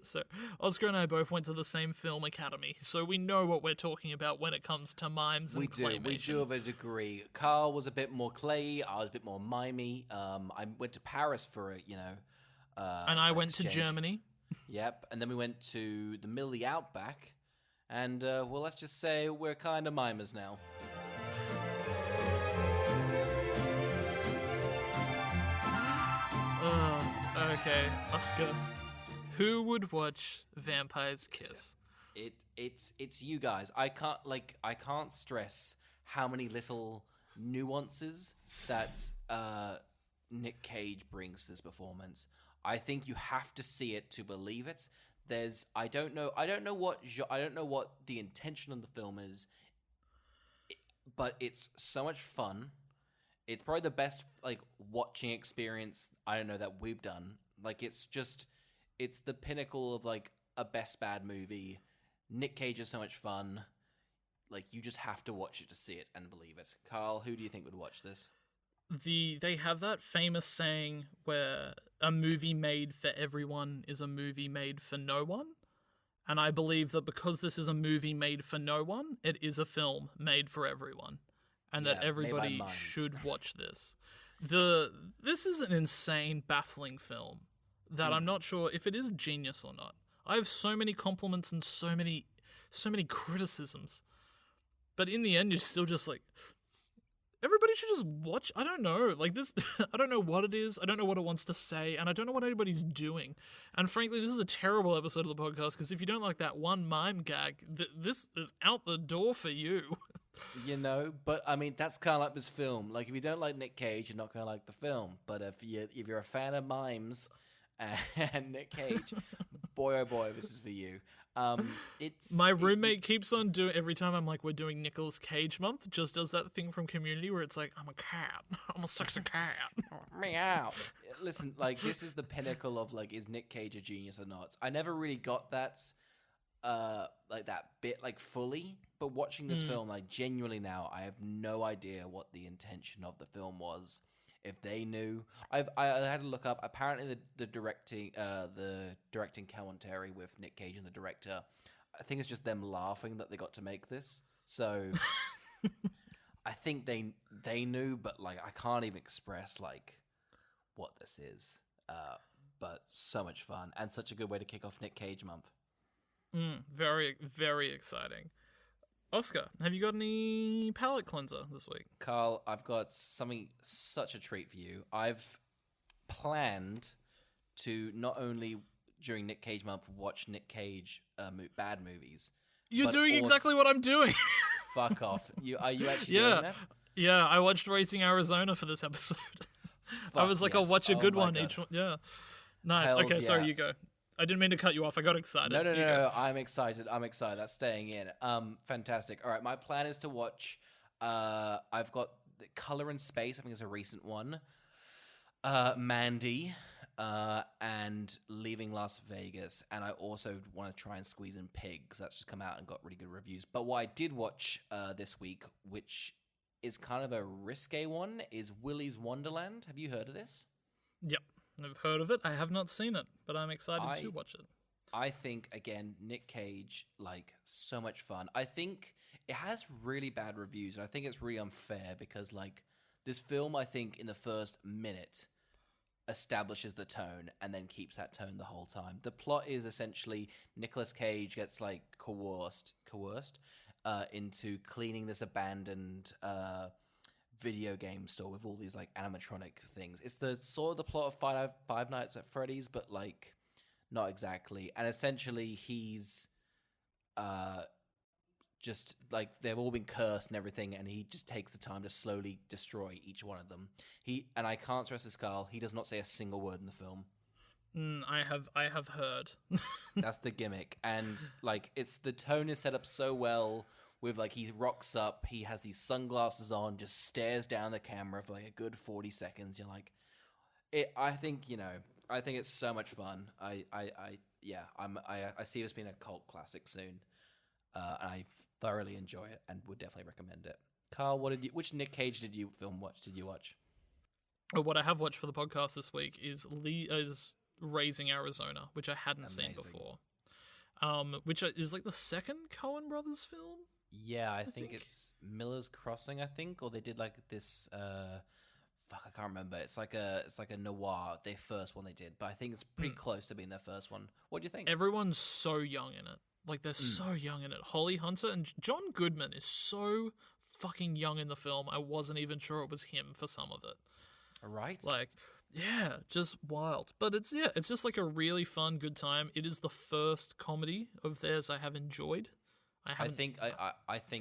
So Oscar and I both went to the same film academy, so we know what we're talking about when it comes to mimes and claymation. We do have a degree. Carl was a bit more clay. I was a bit more mimey. I went to Paris for it, and I went to Germany. Yep, and then we went to the middle of the Outback, and well, let's just say we're kind of mimers now. Okay, Oscar. Who would watch Vampire's Kiss? It's you guys. I can't stress how many little nuances that Nick Cage brings to this performance. I think you have to see it to believe it. I don't know what the intention of the film is, but it's so much fun. It's probably the best watching experience that we've done. It's the pinnacle of a best bad movie. Nick Cage is so much fun. You just have to watch it to see it and believe it. Carl, who do you think would watch this? They have that famous saying where a movie made for everyone is a movie made for no one. And I believe that because this is a movie made for no one, it is a film made for everyone. And that everybody should watch this. This is an insane, baffling film that I'm not sure if it is genius or not. I have so many compliments and so many criticisms, but in the end, you're still just everybody should just watch. I don't know, this. I don't know what it is. I don't know what it wants to say, and I don't know what anybody's doing. And frankly, this is a terrible episode of the podcast because if you don't like that one mime gag, this is out the door for you. But I mean, that's kind of like this film. If you don't like Nick Cage, you're not going to like the film. But if you're a fan of mimes and Nick Cage, boy oh boy, this is for you. My roommate keeps on doing every time I'm we're doing Nicolas Cage month, just does that thing from Community where it's I'm a cat, I'm a sexy cat, meow. Listen, this is the pinnacle of is Nick Cage a genius or not? I never really got that. That bit fully, but watching this film, genuinely now, I have no idea what the intention of the film was. If they knew, I had to look up. Apparently, the directing commentary with Nick Cage and the director, I think it's just them laughing that they got to make this. So, I think they knew, but I can't even express what this is. But so much fun and such a good way to kick off Nick Cage month. Very, very exciting. Oscar, have you got any palate cleanser this week? Carl, I've got such a treat for you. I've planned to not only during Nick Cage month watch Nick Cage bad movies. You're doing exactly what I'm doing. Fuck off. Are you actually doing that? Yeah, I watched Raising Arizona for this episode. I was I'll watch a good one each one. Yeah. Nice. Hells okay, yeah. sorry, you go. I didn't mean to cut you off. I got excited. No. I'm excited. That's staying in. Fantastic. All right, my plan is to watch. I've got the Color in Space. I think it's a recent one. Mandy, and Leaving Las Vegas, and I also want to try and squeeze in Pig because that's just come out and got really good reviews. But what I did watch this week, which is kind of a risque one, is Willy's Wonderland. Have you heard of this? Yep. I've heard of it. I have not seen it, but I'm excited to watch it. I think, again, Nick Cage, like, so much fun. I think it has really bad reviews, and I think it's really unfair because, like, this film, I think, in the first minute establishes the tone and then keeps that tone the whole time. The plot is essentially Nicolas Cage gets, like, coerced into cleaning this abandoned video game store with all these, like, animatronic things. It's the sort of the plot of Five Nights at Freddy's, but, like, not exactly. And essentially he's just like they've all been cursed and everything, and he just takes the time to slowly destroy each one of them. And I can't stress this, Carl, he does not say a single word in the film. I have heard. That's the gimmick. And like the tone is set up so well with like he rocks up, he has these sunglasses on, just stares down the camera for like a good 40 seconds. You're like, I think it's so much fun. I see this being a cult classic soon, and I thoroughly enjoy it and would definitely recommend it. Carl, which Nick Cage did you watch? What I have watched for the podcast this week is Raising Arizona, which I hadn't seen before. Which is like the second Coen Brothers film. Yeah, I think it's Miller's Crossing. I think, or they did like this. I can't remember. It's like a noir. Their first one they did, but I think it's pretty close to being their first one. What do you think? Everyone's so young in it. Like they're so young in it. Holly Hunter and John Goodman is so fucking young in the film. I wasn't even sure it was him for some of it. Right? Like, yeah, just wild. But it's just like a really fun, good time. It is the first comedy of theirs I have enjoyed. I think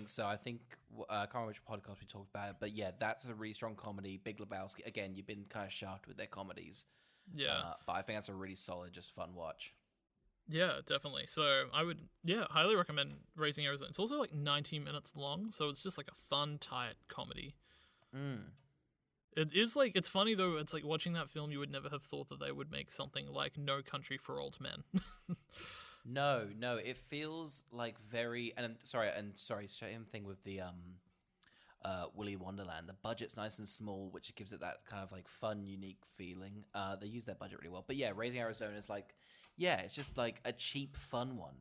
so. I think I can't remember which podcast we talked about it, but yeah, that's a really strong comedy. Big Lebowski. Again, you've been kind of shocked with their comedies. Yeah. But I think that's a really solid, just fun watch. Yeah, definitely. So I would, highly recommend Raising Arizona. It's also like 90 minutes long, so it's just like a fun, tight comedy. It is like, it's funny though, it's like watching that film, you would never have thought that they would make something like No Country for Old Men. No, it feels like very same thing with the Willy Wonderland. The budget's nice and small, which gives it that kind of like fun, unique feeling. They use their budget really well. But yeah, Raising Arizona is like, it's just like a cheap, fun one,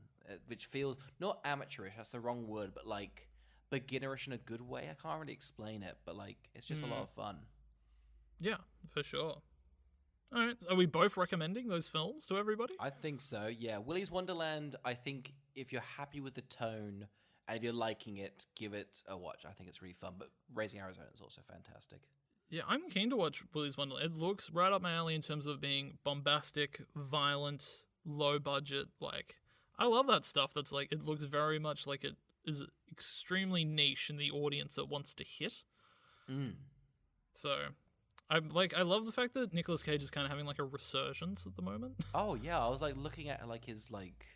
which feels not amateurish. That's the wrong word, but like beginnerish in a good way. I can't really explain it, but like it's just a lot of fun. Yeah, for sure. All right, are we both recommending those films to everybody? I think so, yeah. Willy's Wonderland, I think if you're happy with the tone and if you're liking it, give it a watch. I think it's really fun, but Raising Arizona is also fantastic. Yeah, I'm keen to watch Willy's Wonderland. It looks right up my alley in terms of being bombastic, violent, low budget. Like, I love that stuff that's like, it looks very much like it is extremely niche in the audience it wants to hit. So I love the fact that Nicolas Cage is kind of having like a resurgence at the moment. Oh yeah, I was like looking at like his like,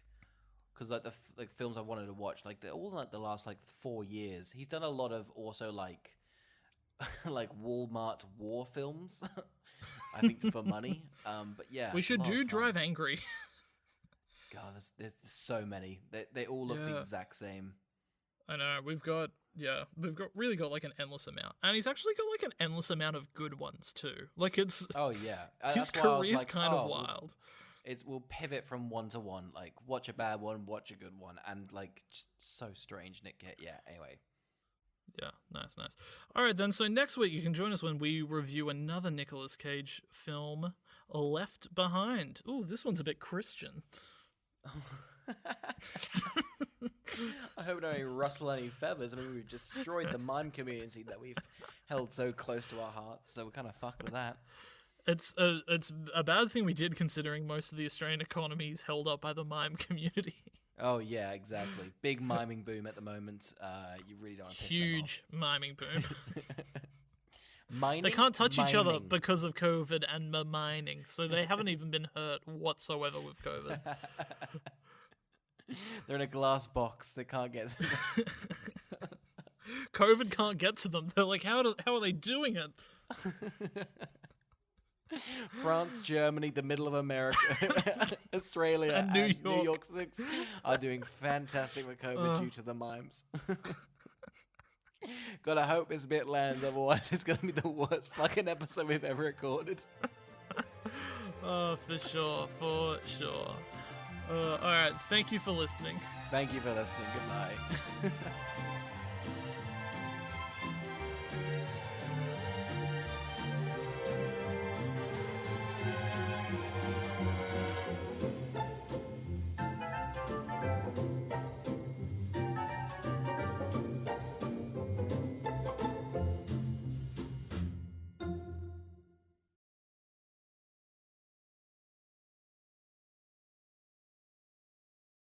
because like the films I wanted to watch, like they're all like the last like 4 years. He's done a lot of also like like Walmart war films. I think for money. But yeah, we should do Drive Angry. God, there's so many. They all look the exact same. I know, we've got really got like an endless amount, and he's actually got like an endless amount of good ones too. Like it's his career's like, kind of wild. We'll pivot from one to one, like watch a bad one, watch a good one, and like just so strange, Nick. Yeah. Anyway. Yeah, nice. All right then. So next week you can join us when we review another Nicolas Cage film, Left Behind. Ooh, this one's a bit Christian. I hope it don't rustle any feathers. I mean, we've destroyed the mime community that we've held so close to our hearts, so we're kind of fucked with that. It's a bad thing we did, considering most of the Australian economy is held up by the mime community. Oh yeah, exactly. Big miming boom at the moment. You really don't want to piss Huge them off. miming boom. Mining? They can't touch each other because of COVID and mining, so they haven't even been hurt whatsoever with COVID. They're in a glass box. They can't get COVID can't get to them. They're like, how are they doing it? France, Germany, the middle of America, Australia, and New York 6 are doing fantastic with COVID due to the mimes. Gotta hope it's a bit lands, otherwise it's gonna be the worst fucking episode we've ever recorded. Oh, for sure. All right. Thank you for listening. Thank you for listening. Good night.